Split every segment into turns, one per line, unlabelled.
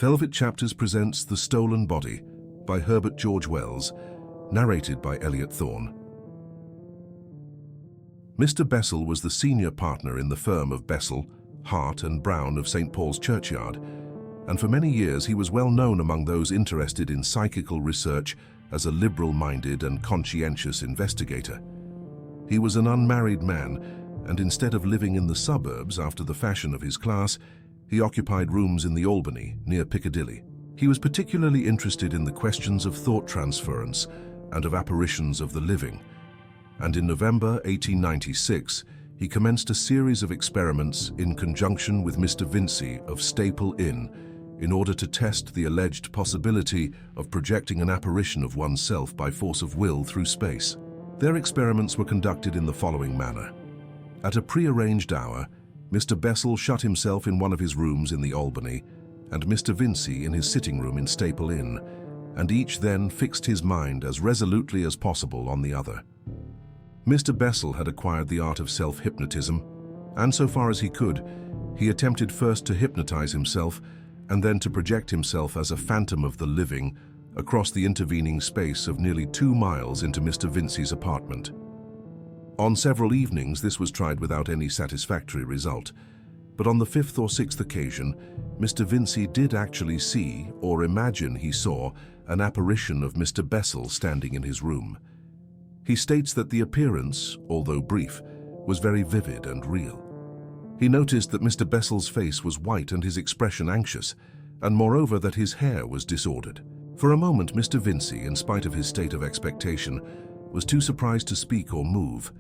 Velvet Chapters presents The Stolen Body by Herbert George Wells, narrated by Elliot Thorne. Mr. Bessel was the senior partner in the firm of Bessel, Hart and Brown of St. Paul's Churchyard, and for many years he was well known among those interested in psychical research as a liberal-minded and conscientious investigator. He was an unmarried man, and instead of living in the suburbs after the fashion of his class, he occupied rooms in the Albany, near Piccadilly. He was particularly interested in the questions of thought transference and of apparitions of the living, and in November 1896, he commenced a series of experiments in conjunction with Mr. Vincey of Staple Inn in order to test the alleged possibility of projecting an apparition of oneself by force of will through space. Their experiments were conducted in the following manner. At a pre-arranged hour, Mr. Bessel shut himself in one of his rooms in the Albany, and Mr. Vincey in his sitting room in Staple Inn, and each then fixed his mind as resolutely as possible on the other. Mr. Bessel had acquired the art of self-hypnotism, and so far as he could, he attempted first to hypnotize himself and then to project himself as a phantom of the living across the intervening space of nearly 2 miles into Mr. Vincey's apartment. On several evenings this was tried without any satisfactory result, but on the 5th or 6th occasion, Mr. Vincey did actually see, or imagine he saw, an apparition of Mr. Bessel standing in his room. He states that the appearance, although brief, was very vivid and real. He noticed that Mr. Bessel's face was white and his expression anxious, and moreover that his hair was disordered. For a moment, Mr. Vincey, in spite of his state of expectation, was too surprised to speak or move,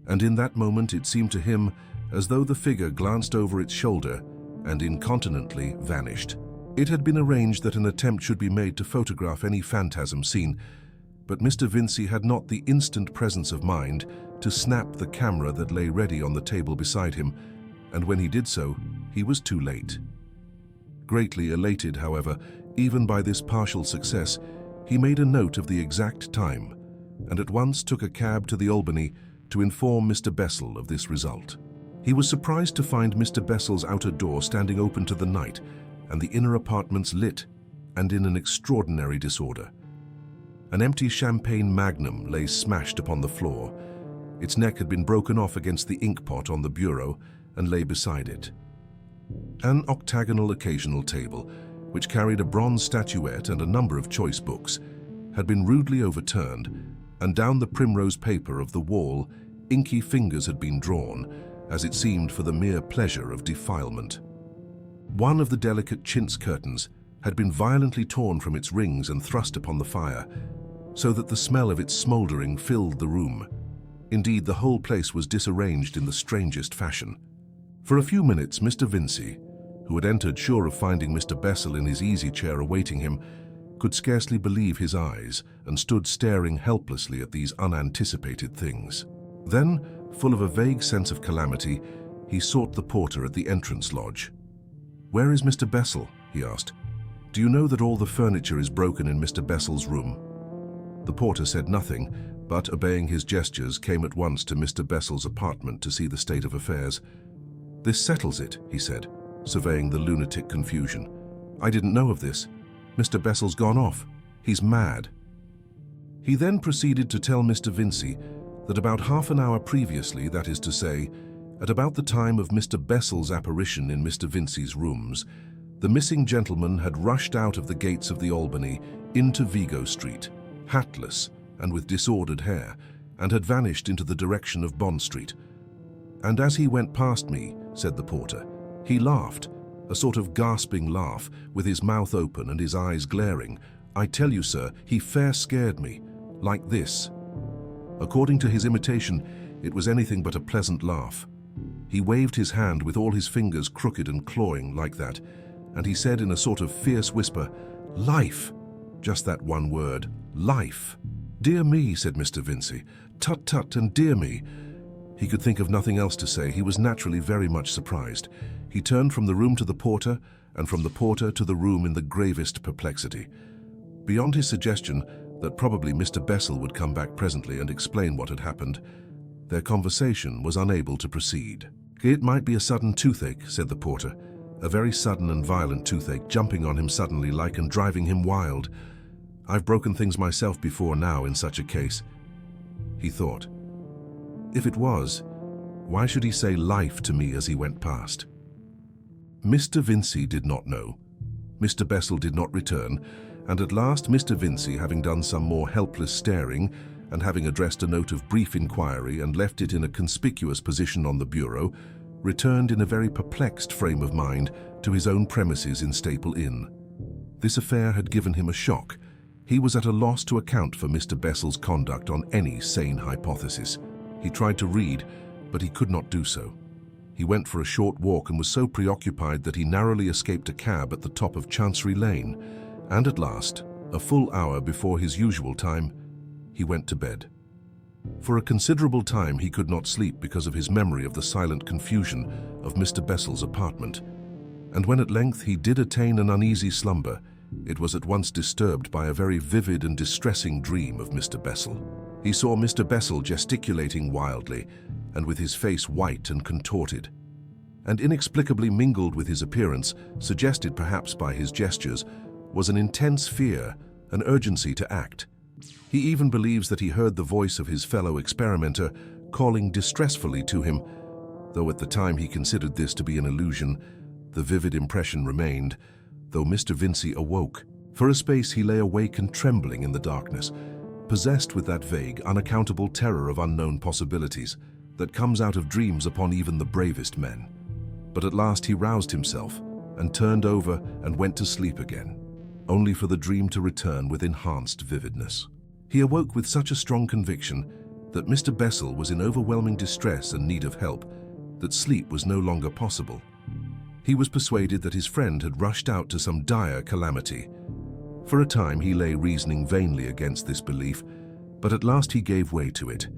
and in that moment it seemed to him as though the figure glanced over its shoulder and incontinently vanished. It had been arranged that an attempt should be made to photograph any phantasm seen, but Mr. Vincey had not the instant presence of mind to snap the camera that lay ready on the table beside him, and when he did so, he was too late. Greatly elated, however, even by this partial success, he made a note of the exact time, and at once took a cab to the Albany to inform Mr. Bessel of this result. He was surprised to find Mr. Bessel's outer door standing open to the night, and the inner apartments lit, and in an extraordinary disorder. An empty champagne magnum lay smashed upon the floor. Its neck had been broken off against the ink pot on the bureau and lay beside it. An octagonal occasional table, which carried a bronze statuette and a number of choice books, had been rudely overturned, and down the primrose paper of the wall, inky fingers had been drawn, as it seemed for the mere pleasure of defilement. One of the delicate chintz curtains had been violently torn from its rings and thrust upon the fire, so that the smell of its smouldering filled the room. Indeed, the whole place was disarranged in the strangest fashion. For a few minutes, Mr. Vincey, who had entered sure of finding Mr. Bessel in his easy-chair awaiting him, could scarcely believe his eyes and stood staring helplessly at these unanticipated things. Then, full of a vague sense of calamity, he sought the porter at the entrance lodge. "Where is Mr. Bessel?" he asked. "Do you know that all the furniture is broken in Mr. Bessel's room?" The porter said nothing, but, obeying his gestures, came at once to Mr. Bessel's apartment to see the state of affairs. "This settles it," he said, surveying the lunatic confusion. "I didn't know of this. Mr. Bessel's gone off. He's mad." He then proceeded to tell Mr. Vincey that about half an hour previously, that is to say, at about the time of Mr. Bessel's apparition in Mr. Vincey's rooms, the missing gentleman had rushed out of the gates of the Albany into Vigo Street, hatless and with disordered hair, and had vanished into the direction of Bond Street. "And as he went past me," said the porter, "he laughed, a sort of gasping laugh, with his mouth open and his eyes glaring. I tell you, sir, he fair scared me, like this." According to his imitation, it was anything but a pleasant laugh. He waved his hand with all his fingers crooked and clawing like that, and he said in a sort of fierce whisper, "Life!" Just that one word, life. "Dear me," said Mr. Vincey. "Tut tut and dear me." He could think of nothing else to say. He was naturally very much surprised. He turned from the room to the porter, and from the porter to the room in the gravest perplexity. Beyond his suggestion that probably Mr. Bessel would come back presently and explain what had happened, their conversation was unable to proceed. "It might be a sudden toothache," said the porter, a very sudden and violent toothache jumping on him suddenly like and driving him wild. I've broken things myself before now in such a case, he thought. If it was, why should he say life to me as he went past? Mr. Vincey did not know. Mr. Bessel did not return, and at last Mr. Vincey, having done some more helpless staring and having addressed a note of brief inquiry and left it in a conspicuous position on the bureau, returned in a very perplexed frame of mind to his own premises in Staple Inn. This affair had given him a shock. He was at a loss to account for Mr. Bessel's conduct on any sane hypothesis. He tried to read, but he could not do so. He went for a short walk and was so preoccupied that he narrowly escaped a cab at the top of Chancery Lane, and at last, a full hour before his usual time, he went to bed. For a considerable time he could not sleep because of his memory of the silent confusion of Mr. Bessel's apartment, and when at length he did attain an uneasy slumber, it was at once disturbed by a very vivid and distressing dream of Mr. Bessel. He saw Mr. Bessel gesticulating wildly, and with his face white and contorted. And inexplicably mingled with his appearance, suggested perhaps by his gestures, was an intense fear, an urgency to act. He even believes that he heard the voice of his fellow experimenter calling distressfully to him, though at the time he considered this to be an illusion. The vivid impression remained, though Mr. Vincey awoke. For a space he lay awake and trembling in the darkness, possessed with that vague, unaccountable terror of unknown possibilities that comes out of dreams upon even the bravest men. But at last he roused himself and turned over and went to sleep again, only for the dream to return with enhanced vividness. He awoke with such a strong conviction that Mr. Bessel was in overwhelming distress and need of help, that sleep was no longer possible. He was persuaded that his friend had rushed out to some dire calamity. For a time he lay reasoning vainly against this belief, but at last he gave way to it.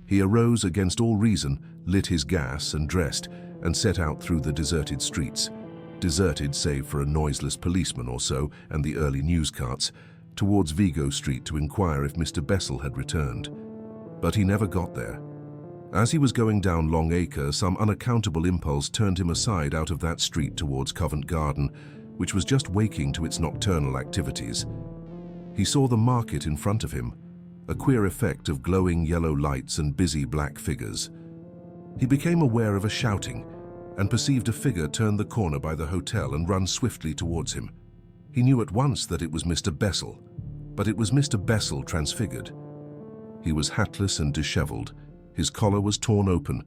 He arose against all reason, lit his gas and dressed, and set out through the deserted streets, deserted save for a noiseless policeman or so and the early news carts, towards Vigo Street to inquire if Mr. Bessel had returned. But he never got there. As he was going down Long Acre, some unaccountable impulse turned him aside out of that street towards Covent Garden, which was just waking to its nocturnal activities. He saw the market in front of him, a queer effect of glowing yellow lights and busy black figures. He became aware of a shouting and perceived a figure turn the corner by the hotel and run swiftly towards him. He knew at once that it was Mr. Bessel, but it was Mr. Bessel transfigured. He was hatless and disheveled. His collar was torn open.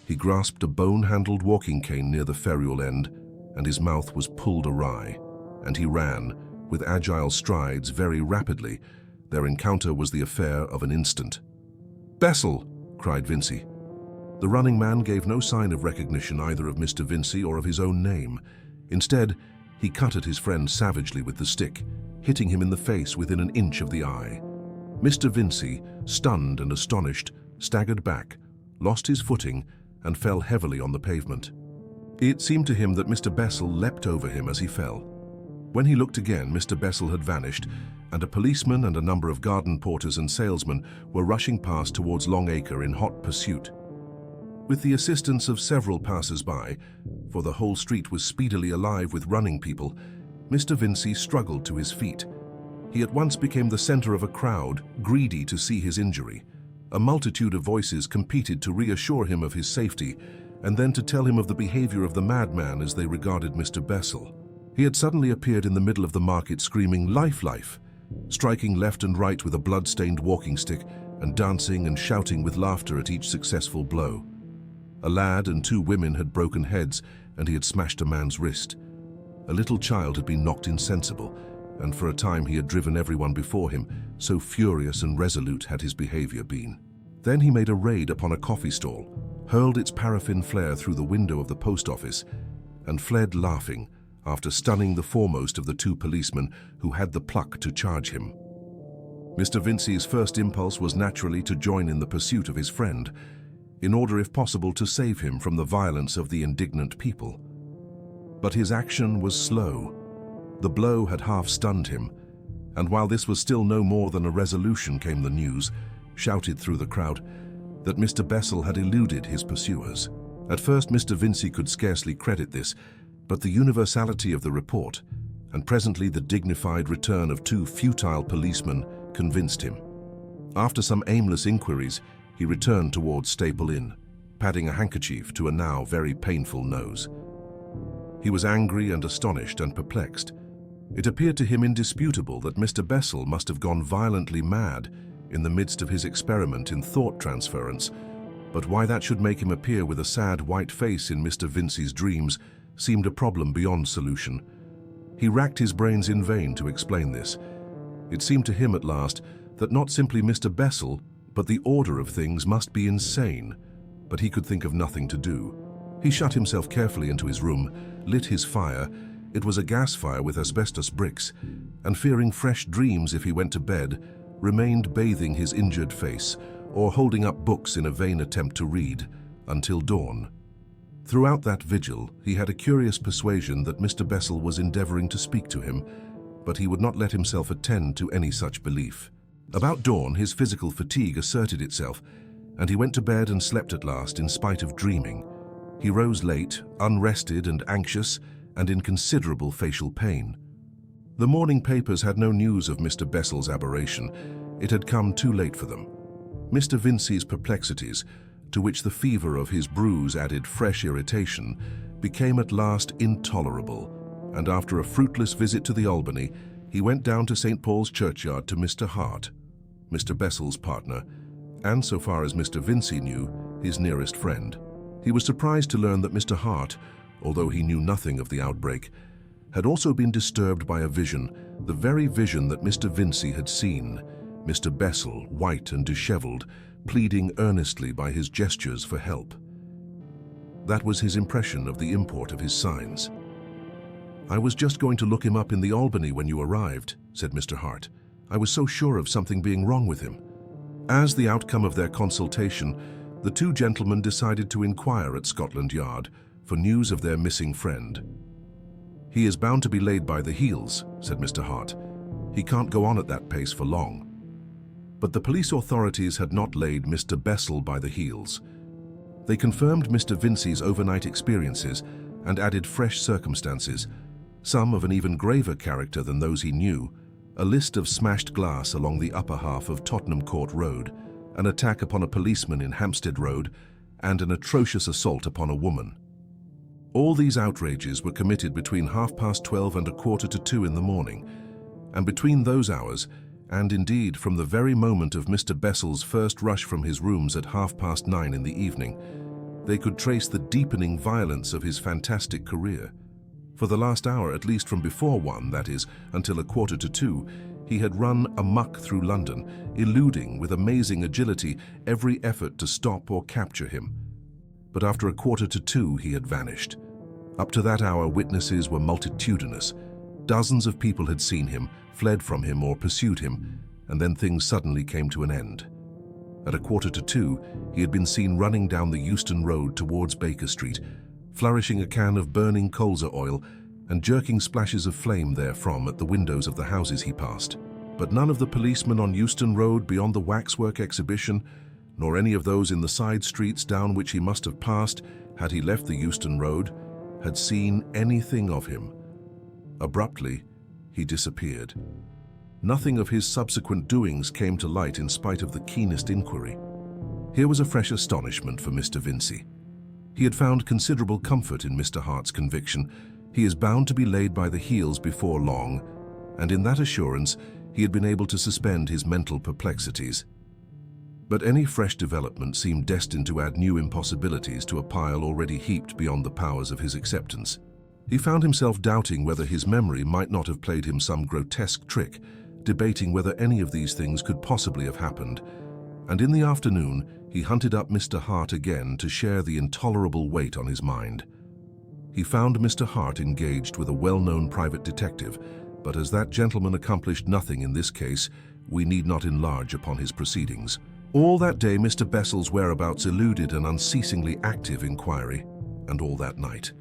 He grasped a bone-handled walking cane near the ferrule end, and his mouth was pulled awry, and he ran, with agile strides, very rapidly. Their encounter was the affair of an instant. "Bessel!" cried Vincey. The running man gave no sign of recognition either of Mr. Vincey or of his own name. Instead, he cut at his friend savagely with the stick, hitting him in the face within an inch of the eye. Mr. Vincey, stunned and astonished, staggered back, lost his footing, and fell heavily on the pavement. It seemed to him that Mr. Bessel leapt over him as he fell. When he looked again, Mr. Bessel had vanished, and a policeman and a number of garden porters and salesmen were rushing past towards Long Acre in hot pursuit. With the assistance of several passers-by, for the whole street was speedily alive with running people, Mr. Vincey struggled to his feet. He at once became the center of a crowd, greedy to see his injury. A multitude of voices competed to reassure him of his safety, and then to tell him of the behavior of the madman as they regarded Mr. Bessel. He had suddenly appeared in the middle of the market screaming, "Life, life!" striking left and right with a blood-stained walking stick and dancing and shouting with laughter at each successful blow. A lad and two women had broken heads, and he had smashed a man's wrist. A little child had been knocked insensible, and for a time he had driven everyone before him, so furious and resolute had his behavior been. Then he made a raid upon a coffee stall, hurled its paraffin flare through the window of the post office, and fled laughing after stunning the foremost of the two policemen who had the pluck to charge him. Mr. Vincey's first impulse was naturally to join in the pursuit of his friend, in order if possible to save him from the violence of the indignant people. But his action was slow. The blow had half stunned him, and while this was still no more than a resolution came the news, shouted through the crowd, that Mr. Bessel had eluded his pursuers. At first Mr. Vincey could scarcely credit this, But the universality of the report, and presently the dignified return of two futile policemen, convinced him. After some aimless inquiries, he returned towards Staple Inn, padding a handkerchief to a now very painful nose. He was angry and astonished and perplexed. It appeared to him indisputable that Mr. Bessel must have gone violently mad in the midst of his experiment in thought transference, but why that should make him appear with a sad white face in Mr. Vincey's dreams seemed a problem beyond solution. He racked his brains in vain to explain this. It seemed to him at last that not simply Mr. Bessel, but the order of things must be insane, but he could think of nothing to do. He shut himself carefully into his room, lit his fire. It was a gas fire with asbestos bricks, and fearing fresh dreams if he went to bed, remained bathing his injured face or holding up books in a vain attempt to read until dawn. Throughout that vigil, he had a curious persuasion that Mr. Bessel was endeavoring to speak to him, but he would not let himself attend to any such belief. About dawn, his physical fatigue asserted itself, and he went to bed and slept at last in spite of dreaming. He rose late, unrested and anxious, and in considerable facial pain. The morning papers had no news of Mr. Bessel's aberration. It had come too late for them. Mr. Vincey's perplexities, to which the fever of his bruise added fresh irritation, became at last intolerable, and after a fruitless visit to the Albany, he went down to St. Paul's Churchyard to Mr. Hart, Mr. Bessel's partner, and so far as Mr. Vincey knew, his nearest friend. He was surprised to learn that Mr. Hart, although he knew nothing of the outbreak, had also been disturbed by a vision, the very vision that Mr. Vincey had seen, Mr. Bessel, white and disheveled, pleading earnestly by his gestures for help. That was his impression of the import of his signs. "I was just going to look him up in the Albany when you arrived," said Mr. Hart. "I was so sure of something being wrong with him." As the outcome of their consultation, the two gentlemen decided to inquire at Scotland Yard for news of their missing friend. "He is bound to be laid by the heels," said Mr. Hart. "He can't go on at that pace for long." But the police authorities had not laid Mr. Bessel by the heels. They confirmed Mr. Vincey's overnight experiences and added fresh circumstances, some of an even graver character than those he knew: a list of smashed glass along the upper half of Tottenham Court Road, an attack upon a policeman in Hampstead Road, and an atrocious assault upon a woman. All these outrages were committed between 12:30 and 1:45 in the morning, and between those hours, and indeed from the very moment of Mr. Bessel's first rush from his rooms at 9:30 in the evening, they could trace the deepening violence of his fantastic career. For the last hour, at least from before 1, that is, until 1:45, he had run amok through London, eluding with amazing agility every effort to stop or capture him. But after 1:45 he had vanished. Up to that hour, witnesses were multitudinous. Dozens of people had seen him, fled from him or pursued him, and then things suddenly came to an end. At 1:45 he had been seen running down the Euston Road towards Baker Street, flourishing a can of burning colza oil and jerking splashes of flame therefrom at the windows of the houses he passed. But none of the policemen on Euston Road beyond the waxwork exhibition, nor any of those in the side streets down which he must have passed had he left the Euston Road, had seen anything of him. Abruptly, he disappeared. Nothing of his subsequent doings came to light in spite of the keenest inquiry. Here was a fresh astonishment for Mr. Vincey. He had found considerable comfort in Mr. Hart's conviction. He is bound to be laid by the heels before long, and in that assurance he had been able to suspend his mental perplexities. But any fresh development seemed destined to add new impossibilities to a pile already heaped beyond the powers of his acceptance. He found himself doubting whether his memory might not have played him some grotesque trick, debating whether any of these things could possibly have happened, and in the afternoon he hunted up Mr. Hart again to share the intolerable weight on his mind. He found Mr. Hart engaged with a well-known private detective, but as that gentleman accomplished nothing in this case, we need not enlarge upon his proceedings. All that day Mr. Bessel's whereabouts eluded an unceasingly active inquiry, and all that night.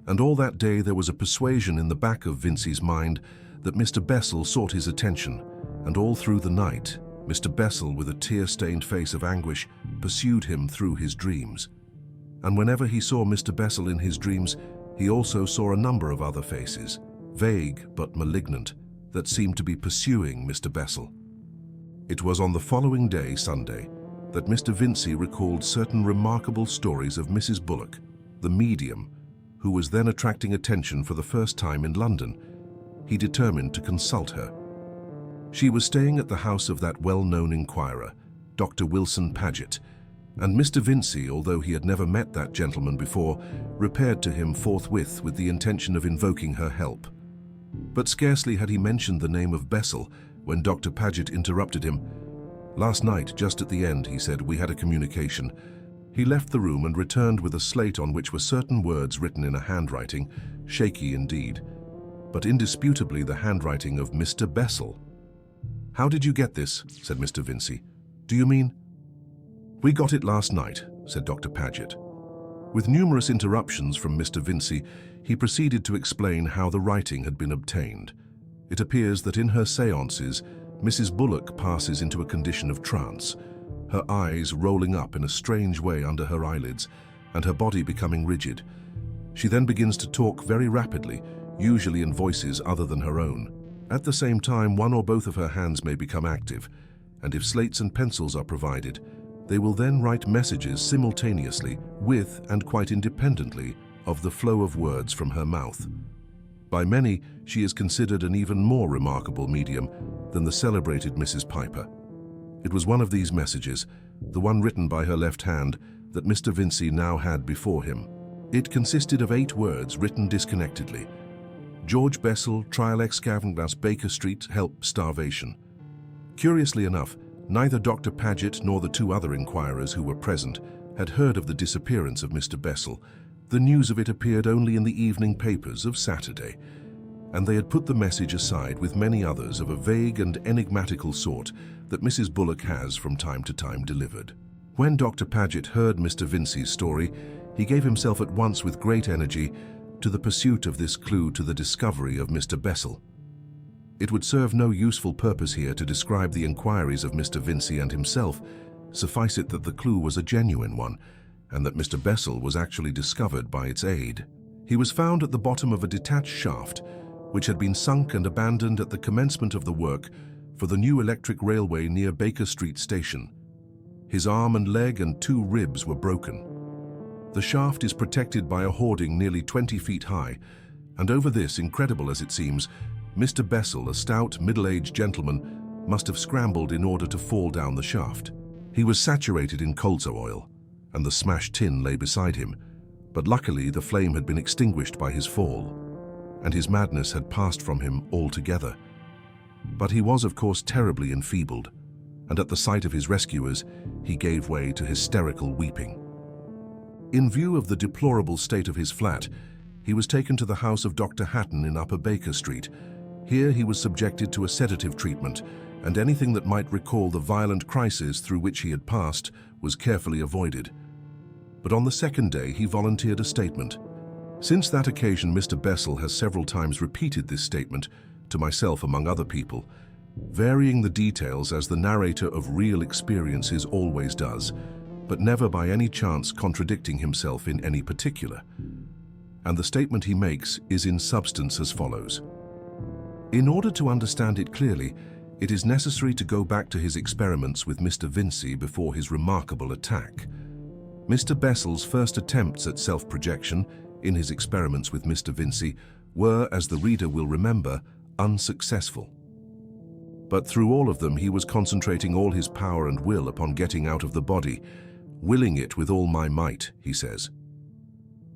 And all that day there was a persuasion in the back of Vincey's mind that Mr. Bessel sought his attention, and all through the night, Mr. Bessel, with a tear-stained face of anguish, pursued him through his dreams. And whenever he saw Mr. Bessel in his dreams, He also saw a number of other faces, vague but malignant, that seemed to be pursuing Mr. Bessel. It was on the following day, Sunday, that Mr. Vincey recalled certain remarkable stories of Mrs. Bullock, the medium, who was then attracting attention for the first time in London. He determined to consult her. She was staying at the house of that well-known inquirer, Dr. Wilson Paget, and Mr. Vincey, although he had never met that gentleman before, repaired to him forthwith with the intention of invoking her help. But scarcely had he mentioned the name of Bessel when Dr. Paget interrupted him. "Last night, just at the end," he said, "we had a communication." He left the room and returned with a slate on which were certain words written in a handwriting, shaky indeed, but indisputably the handwriting of Mr. Bessel. "How did you get this?" said Mr. Vincey. "Do you mean—" "We got it last night," said Dr. Paget. With numerous interruptions from Mr. Vincey, he proceeded to explain how the writing had been obtained. It appears that in her séances, Mrs. Bullock passes into a condition of trance, her eyes rolling up in a strange way under her eyelids, and her body becoming rigid. She then begins to talk very rapidly, usually in voices other than her own. At the same time, one or both of her hands may become active, and if slates and pencils are provided, they will then write messages simultaneously with and quite independently of the flow of words from her mouth. By many, she is considered an even more remarkable medium than the celebrated Mrs. Piper. It was one of these messages, the one written by her left hand, that Mr. Vincey now had before him. It consisted of 8 words written disconnectedly. George Bessel, Trial Excavenglass, Baker Street, help, starvation. Curiously enough, neither Dr. Paget nor the 2 other inquirers who were present had heard of the disappearance of Mr. Bessel. The news of it appeared only in the evening papers of Saturday, and they had put the message aside with many others of a vague and enigmatical sort that Mrs. Bullock has from time to time delivered. When Dr. Paget heard Mr. Vincey's story, he gave himself at once with great energy to the pursuit of this clue to the discovery of Mr. Bessel. It would serve no useful purpose here to describe the inquiries of Mr. Vincey and himself. Suffice it that the clue was a genuine one, and that Mr. Bessel was actually discovered by its aid. He was found at the bottom of a detached shaft, which had been sunk and abandoned at the commencement of the work for the new electric railway near Baker Street Station. His arm and leg and 2 ribs were broken. The shaft is protected by a hoarding nearly 20 feet high, and over this, incredible as it seems, Mr. Bessel, a stout, middle-aged gentleman, must have scrambled in order to fall down the shaft. He was saturated in colza oil, and the smashed tin lay beside him, but luckily the flame had been extinguished by his fall, and his madness had passed from him altogether. But he was, of course, terribly enfeebled, and at the sight of his rescuers, he gave way to hysterical weeping. In view of the deplorable state of his flat, he was taken to the house of Dr. Hatton in Upper Baker Street. Here he was subjected to a sedative treatment, and anything that might recall the violent crisis through which he had passed was carefully avoided. But on the 2nd day he volunteered a statement. Since that occasion, Mr. Bessel has several times repeated this statement to myself among other people, varying the details as the narrator of real experiences always does, but never by any chance contradicting himself in any particular. And the statement he makes is in substance as follows. In order to understand it clearly, it is necessary to go back to his experiments with Mr. Vincey before his remarkable attack. Mr. Bessel's first attempts at self-projection in his experiments with Mr. Vincey were, as the reader will remember, unsuccessful. But through all of them he was concentrating all his power and will upon getting out of the body, willing it with all my might, he says.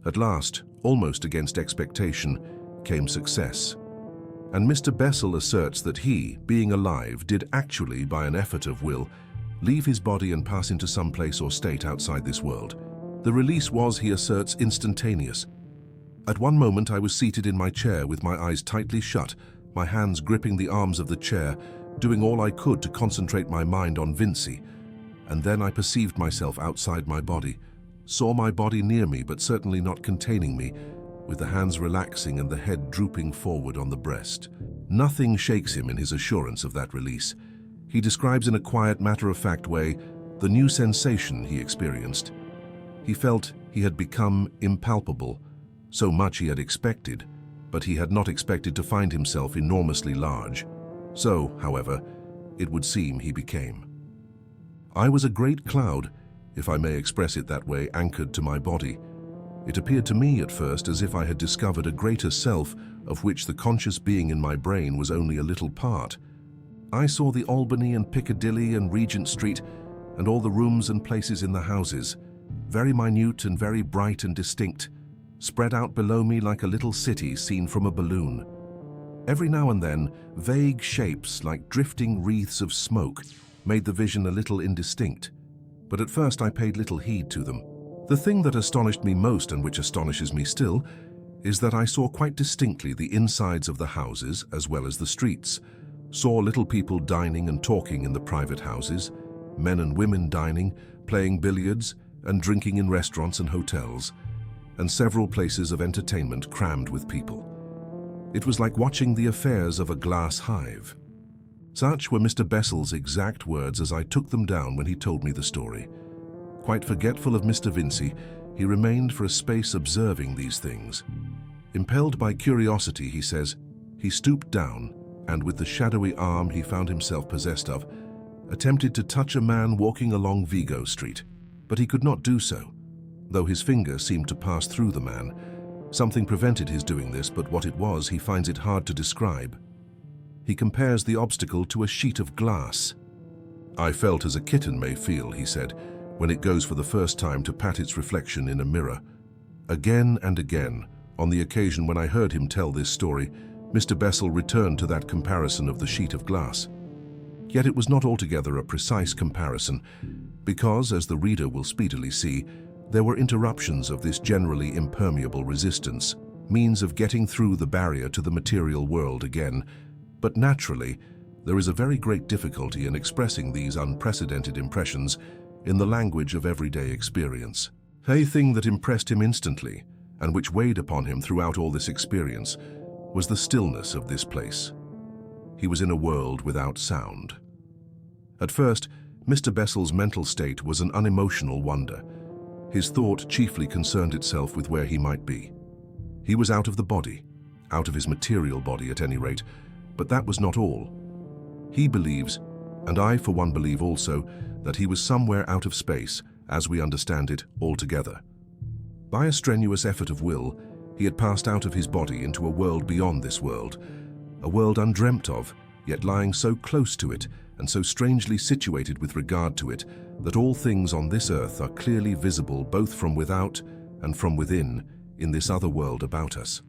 At last, almost against expectation, came success. And Mr. Bessel asserts that he, being alive, did actually, by an effort of will, leave his body and pass into some place or state outside this world. The release was, he asserts, instantaneous. At one moment I was seated in my chair with my eyes tightly shut, my hands gripping the arms of the chair, doing all I could to concentrate my mind on Vincey. And then I perceived myself outside my body, saw my body near me but certainly not containing me, with the hands relaxing and the head drooping forward on the breast. Nothing shakes him in his assurance of that release. He describes in a quiet, matter-of-fact way the new sensation he experienced. He felt he had become impalpable, So much he had expected, but he had not expected to find himself enormously large. So, however, it would seem he became. I was a great cloud, if I may express it that way, anchored to my body. It appeared to me at first as if I had discovered a greater self of which the conscious being in my brain was only a little part. I saw the Albany and Piccadilly and Regent Street and all the rooms and places in the houses, very minute and very bright and distinct, spread out below me like a little city seen from a balloon. Every now and then, vague shapes like drifting wreaths of smoke made the vision a little indistinct, but at first I paid little heed to them. The thing that astonished me most, and which astonishes me still, is that I saw quite distinctly the insides of the houses as well as the streets, saw little people dining and talking in the private houses, men and women dining, playing billiards and drinking in restaurants and hotels, and several places of entertainment crammed with people. It was like watching the affairs of a glass hive. Such were Mr. Bessel's exact words as I took them down when he told me the story. Quite forgetful of Mr. Vincey, he remained for a space observing these things. Impelled by curiosity, he says, he stooped down and with the shadowy arm he found himself possessed of, attempted to touch a man walking along Vigo Street. But he could not do so, though his finger seemed to pass through the man. Something prevented his doing this, but what it was he finds it hard to describe. He compares the obstacle to a sheet of glass. I felt as a kitten may feel, he said, when it goes for the first time to pat its reflection in a mirror. Again and again, on the occasion when I heard him tell this story, Mr. Bessel returned to that comparison of the sheet of glass. Yet it was not altogether a precise comparison, because, as the reader will speedily see, there were interruptions of this generally impermeable resistance, means of getting through the barrier to the material world again. But naturally, there is a very great difficulty in expressing these unprecedented impressions in the language of everyday experience. A thing that impressed him instantly, and which weighed upon him throughout all this experience, was the stillness of this place. He was in a world without sound. At first, Mr. Bessel's mental state was an unemotional wonder. His thought chiefly concerned itself with where he might be. He was out of the body, out of his material body at any rate, but that was not all. He believes, and I for one believe also, that he was somewhere out of space, as we understand it, altogether. By a strenuous effort of will, he had passed out of his body into a world beyond this world, a world undreamt of, yet lying so close to it and so strangely situated with regard to it that all things on this earth are clearly visible both from without and from within in this other world about us.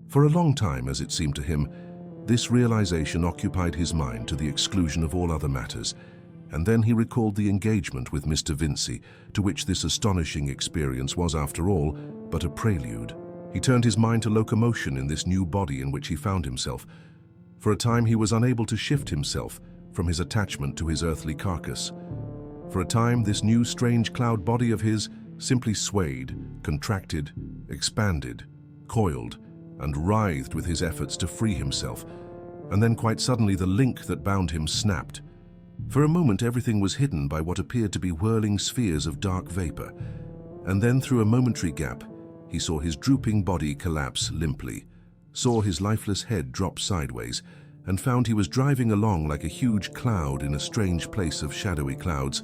For a long time, as it seemed to him, this realization occupied his mind to the exclusion of all other matters, and then he recalled the engagement with Mr. Vincey, to which this astonishing experience was, after all, but a prelude. He turned his mind to locomotion in this new body in which he found himself. For a time he was unable to shift himself from his attachment to his earthly carcass. For a time this new strange cloud body of his simply swayed, contracted, expanded, coiled, and writhed with his efforts to free himself, and then quite suddenly the link that bound him snapped. For a moment everything was hidden by what appeared to be whirling spheres of dark vapor, and then through a momentary gap he saw his drooping body collapse limply, saw his lifeless head drop sideways, and found he was driving along like a huge cloud in a strange place of shadowy clouds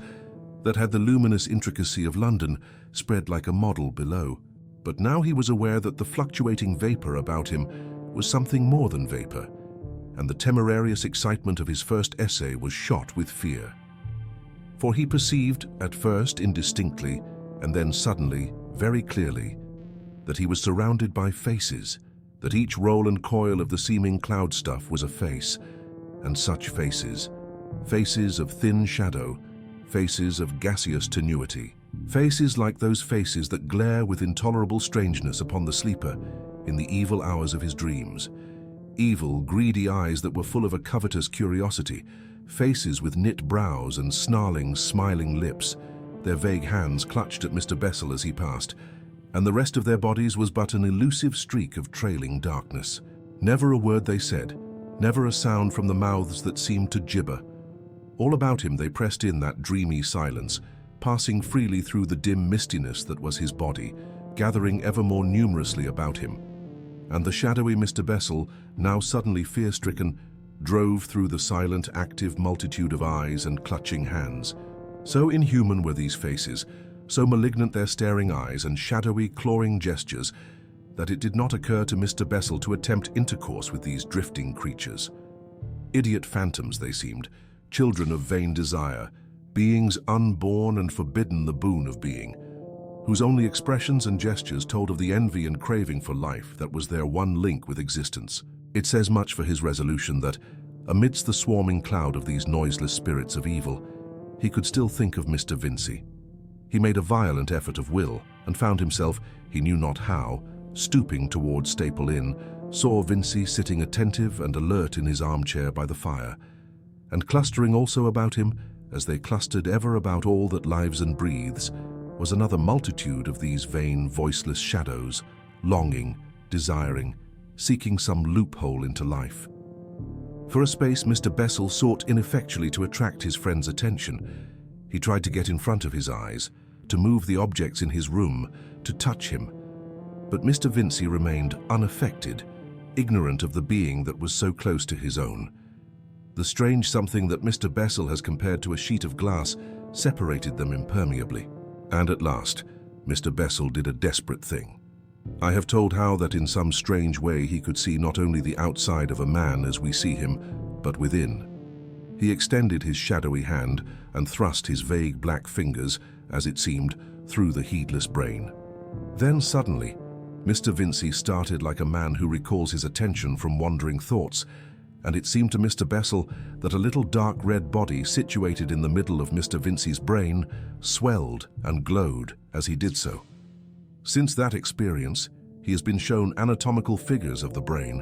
that had the luminous intricacy of London spread like a model below. But now he was aware that the fluctuating vapor about him was something more than vapor, and the temerarious excitement of his first essay was shot with fear. For he perceived, at first indistinctly, and then suddenly, very clearly, that he was surrounded by faces, that each roll and coil of the seeming cloud stuff was a face, and such faces, faces of thin shadow, faces of gaseous tenuity, faces like those faces that glare with intolerable strangeness upon the sleeper in the evil hours of his dreams, evil, greedy eyes that were full of a covetous curiosity, faces with knit brows and snarling, smiling lips, their vague hands clutched at Mr. Bessel as he passed, and the rest of their bodies was but an elusive streak of trailing darkness. Never a word they said, never a sound from the mouths that seemed to gibber. All about him they pressed in that dreamy silence, passing freely through the dim mistiness that was his body, gathering ever more numerously about him. And the shadowy Mr. Bessel, now suddenly fear-stricken, drove through the silent, active multitude of eyes and clutching hands. So inhuman were these faces, so malignant their staring eyes and shadowy, clawing gestures, that it did not occur to Mr. Bessel to attempt intercourse with these drifting creatures. Idiot phantoms they seemed, children of vain desire, beings unborn and forbidden the boon of being, whose only expressions and gestures told of the envy and craving for life that was their one link with existence. It says much for his resolution that, amidst the swarming cloud of these noiseless spirits of evil, he could still think of Mr. Vincey. He made a violent effort of will and found himself, he knew not how, stooping towards Staple Inn, saw Vincey sitting attentive and alert in his armchair by the fire, and clustering also about him, as they clustered ever about all that lives and breathes, was another multitude of these vain, voiceless shadows, longing, desiring, seeking some loophole into life. For a space, Mr. Bessel sought ineffectually to attract his friend's attention. He tried to get in front of his eyes, to move the objects in his room, to touch him. But Mr. Vincey remained unaffected, ignorant of the being that was so close to his own. The strange something that Mr. Bessel has compared to a sheet of glass separated them impermeably. And at last, Mr. Bessel did a desperate thing. I have told how that in some strange way he could see not only the outside of a man as we see him, but within. He extended his shadowy hand and thrust his vague black fingers, as it seemed, through the heedless brain. Then suddenly, Mr. Vincey started like a man who recalls his attention from wandering thoughts, and it seemed to Mr. Bessel that a little dark red body situated in the middle of Mr. Vincey's brain swelled and glowed as he did so. Since that experience, he has been shown anatomical figures of the brain,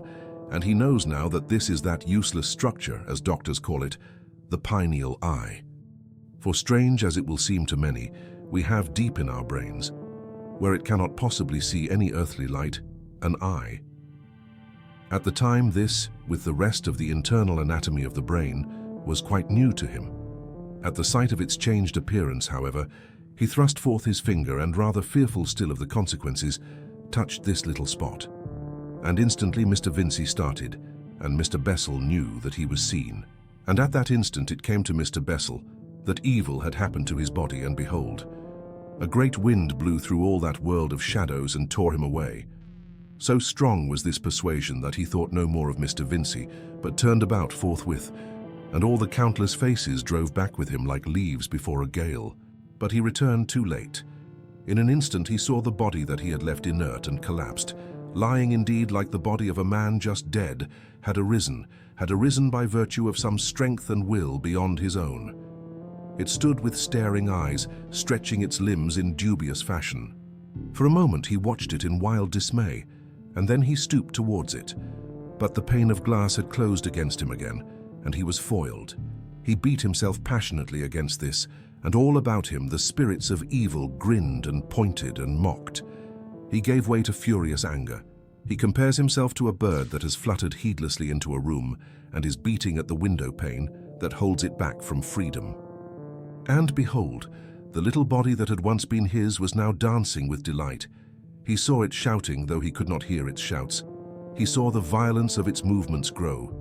and he knows now that this is that useless structure, as doctors call it, the pineal eye. For strange as it will seem to many, we have deep in our brains, where it cannot possibly see any earthly light, an eye. At the time this, with the rest of the internal anatomy of the brain, was quite new to him. At the sight of its changed appearance, however, he thrust forth his finger and, rather fearful still of the consequences, touched this little spot. And instantly Mr. Vincey started, and Mr. Bessel knew that he was seen. And at that instant it came to Mr. Bessel that evil had happened to his body, and behold, a great wind blew through all that world of shadows and tore him away. So strong was this persuasion that he thought no more of Mr. Vincey, but turned about forthwith, and all the countless faces drove back with him like leaves before a gale. But he returned too late. In an instant he saw the body that he had left inert and collapsed, lying indeed like the body of a man just dead, had arisen by virtue of some strength and will beyond his own. It stood with staring eyes, stretching its limbs in dubious fashion. For a moment he watched it in wild dismay, and then he stooped towards it. But the pane of glass had closed against him again, and he was foiled. He beat himself passionately against this, and all about him the spirits of evil grinned and pointed and mocked. He gave way to furious anger. He compares himself to a bird that has fluttered heedlessly into a room and is beating at the window pane that holds it back from freedom. And behold, the little body that had once been his was now dancing with delight. He saw it shouting, though he could not hear its shouts. He saw the violence of its movements grow.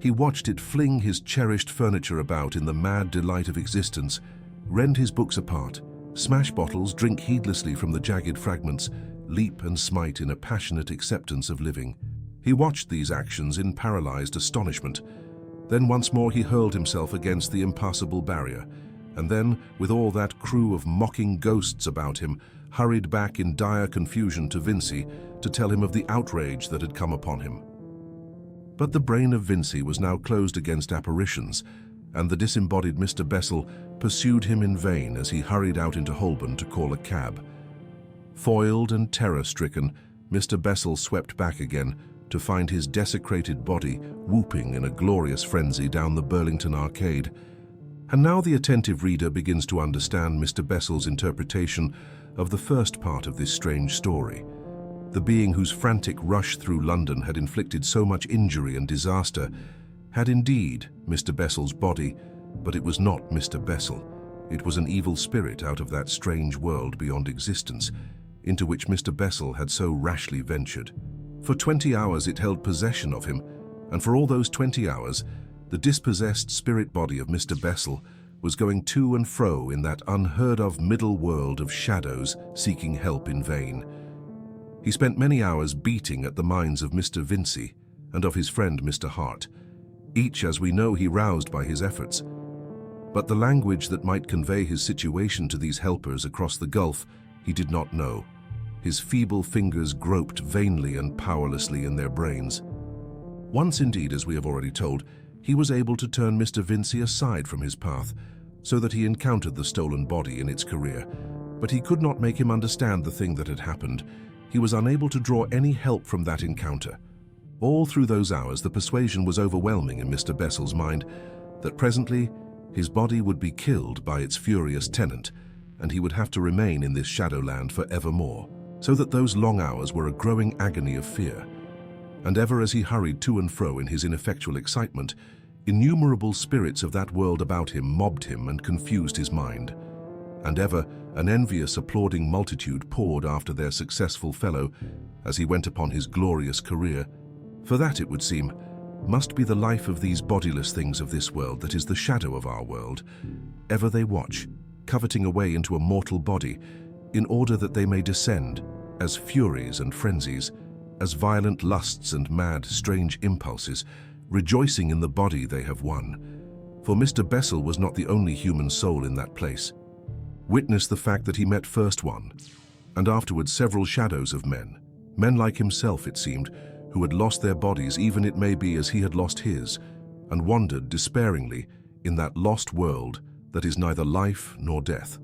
He watched it fling his cherished furniture about in the mad delight of existence, rend his books apart, smash bottles, drink heedlessly from the jagged fragments, leap and smite in a passionate acceptance of living. He watched these actions in paralyzed astonishment. Then once more he hurled himself against the impassable barrier, and then, with all that crew of mocking ghosts about him, hurried back in dire confusion to Vincey to tell him of the outrage that had come upon him. But the brain of Vincey was now closed against apparitions, and the disembodied Mr. Bessel pursued him in vain as he hurried out into Holborn to call a cab. Foiled and terror-stricken, Mr. Bessel swept back again to find his desecrated body whooping in a glorious frenzy down the Burlington Arcade. And now the attentive reader begins to understand Mr. Bessel's interpretation of the first part of this strange story. The being whose frantic rush through London had inflicted so much injury and disaster had indeed Mr. Bessel's body, but it was not Mr. Bessel. It was an evil spirit out of that strange world beyond existence. into which Mr. Bessel had so rashly ventured. For 20 hours it held possession of him, and for all those 20 hours, the dispossessed spirit body of Mr. Bessel was going to and fro in that unheard-of middle world of shadows, seeking help in vain. He spent many hours beating at the minds of Mr. Vincey and of his friend Mr. Hart, each, as we know, he roused by his efforts. But the language that might convey his situation to these helpers across the gulf, he did not know. His feeble fingers groped vainly and powerlessly in their brains. Once indeed, as we have already told, he was able to turn Mr. Vincey aside from his path, so that he encountered the stolen body in its career, but he could not make him understand the thing that had happened. He was unable to draw any help from that encounter. All through those hours, the persuasion was overwhelming in Mr. Bessel's mind that presently his body would be killed by its furious tenant, and he would have to remain in this shadowland for evermore, so that those long hours were a growing agony of fear. And ever as he hurried to and fro in his ineffectual excitement, innumerable spirits of that world about him mobbed him and confused his mind. And ever an envious, applauding multitude poured after their successful fellow as he went upon his glorious career. For that, it would seem, must be the life of these bodiless things of this world that is the shadow of our world. Ever they watch, coveting a way into a mortal body, in order that they may descend, as furies and frenzies, as violent lusts and mad, strange impulses, rejoicing in the body they have won. For Mr. Bessel was not the only human soul in that place. Witness the fact that he met first one, and afterwards several shadows of men like himself, it seemed, who had lost their bodies, even it may be as he had lost his, and wandered despairingly in that lost world that is neither life nor death.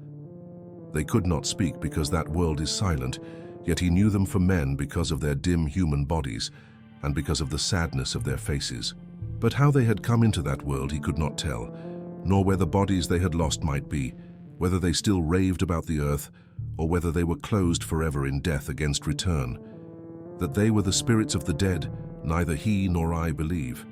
They could not speak because that world is silent, yet he knew them for men because of their dim human bodies and because of the sadness of their faces. But how they had come into that world he could not tell, nor where the bodies they had lost might be, whether they still raved about the earth, or whether they were closed forever in death against return. That they were the spirits of the dead, neither he nor I believe.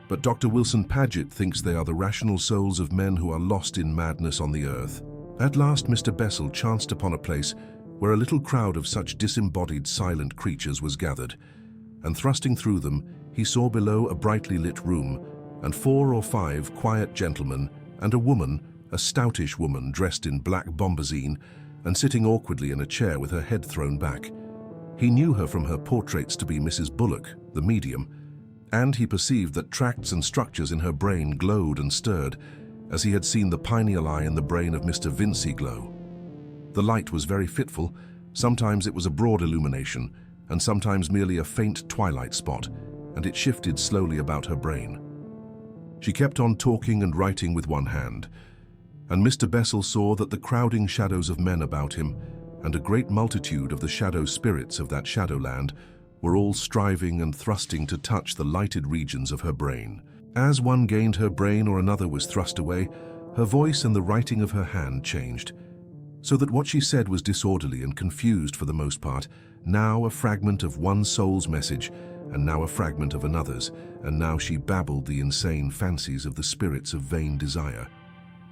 But Dr. Wilson Paget thinks they are the rational souls of men who are lost in madness on the earth. At last Mr. Bessel chanced upon a place where a little crowd of such disembodied silent creatures was gathered, and thrusting through them, he saw below a brightly lit room, and 4 or 5 quiet gentlemen, and a woman, a stoutish woman dressed in black bombazine, and sitting awkwardly in a chair with her head thrown back. He knew her from her portraits to be Mrs. Bullock, the medium, and he perceived that tracts and structures in her brain glowed and stirred, as he had seen the pineal eye in the brain of Mr. Vincey glow. The light was very fitful. Sometimes it was a broad illumination, and sometimes merely a faint twilight spot, and it shifted slowly about her brain. She kept on talking and writing with one hand, and Mr. Bessel saw that the crowding shadows of men about him and a great multitude of the shadow spirits of that shadowland were all striving and thrusting to touch the lighted regions of her brain. As one gained her brain or another was thrust away, her voice and the writing of her hand changed, so that what she said was disorderly and confused for the most part, now a fragment of one soul's message, and now a fragment of another's, and now she babbled the insane fancies of the spirits of vain desire.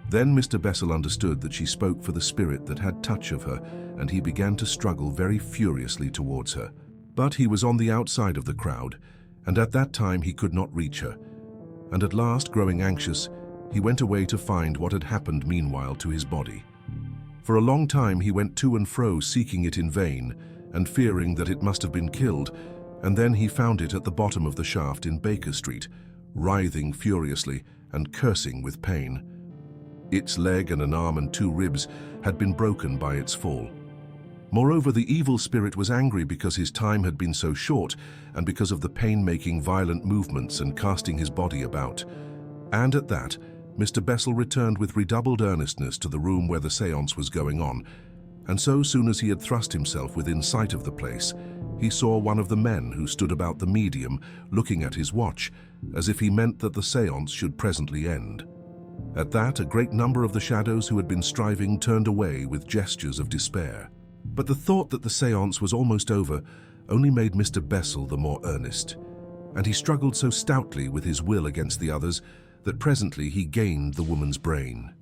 Then Mr. Bessel understood that she spoke for the spirit that had touch of her, and he began to struggle very furiously towards her. But he was on the outside of the crowd, and at that time he could not reach her. And at last, growing anxious, he went away to find what had happened meanwhile to his body. For a long time he went to and fro seeking it in vain, and fearing that it must have been killed, and then he found it at the bottom of the shaft in Baker Street, writhing furiously and cursing with pain. Its leg and an arm and 2 ribs had been broken by its fall. Moreover, the evil spirit was angry because his time had been so short and because of the pain-making violent movements and casting his body about. And at that, Mr. Bessel returned with redoubled earnestness to the room where the séance was going on, and so soon as he had thrust himself within sight of the place, he saw one of the men who stood about the medium looking at his watch, as if he meant that the séance should presently end. At that, a great number of the shadows who had been striving turned away with gestures of despair. But the thought that the séance was almost over only made Mr. Bessel the more earnest, and he struggled so stoutly with his will against the others that presently he gained the woman's brain.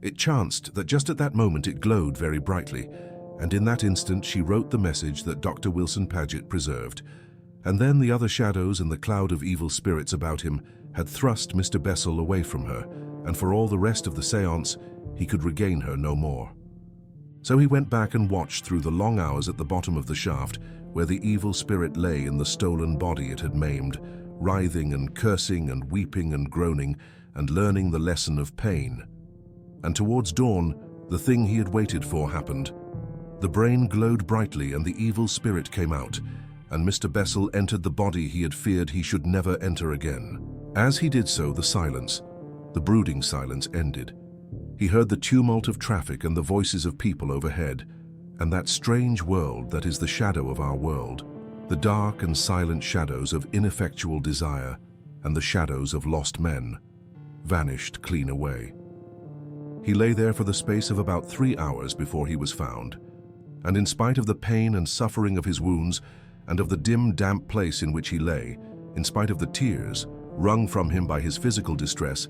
It chanced that just at that moment it glowed very brightly, and in that instant she wrote the message that Dr. Wilson Paget preserved. And then the other shadows and the cloud of evil spirits about him had thrust Mr. Bessel away from her, and for all the rest of the séance, he could regain her no more. So he went back and watched through the long hours at the bottom of the shaft, where the evil spirit lay in the stolen body it had maimed, writhing and cursing and weeping and groaning, and learning the lesson of pain. And towards dawn, the thing he had waited for happened. The brain glowed brightly and the evil spirit came out, and Mr. Bessel entered the body he had feared he should never enter again. As he did so, the brooding silence ended. He heard the tumult of traffic and the voices of people overhead, and that strange world that is the shadow of our world, the dark and silent shadows of ineffectual desire and the shadows of lost men, vanished clean away. He lay there for the space of about 3 hours before he was found, and in spite of the pain and suffering of his wounds and of the dim, damp place in which he lay, in spite of the tears wrung from him by his physical distress,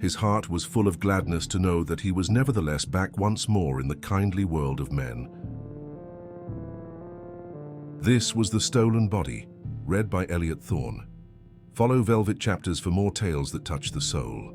his heart was full of gladness to know that he was nevertheless back once more in the kindly world of men. This was The Stolen Body, read by Elliot Thorne. Follow Velvet Chapters for more tales that touch the soul.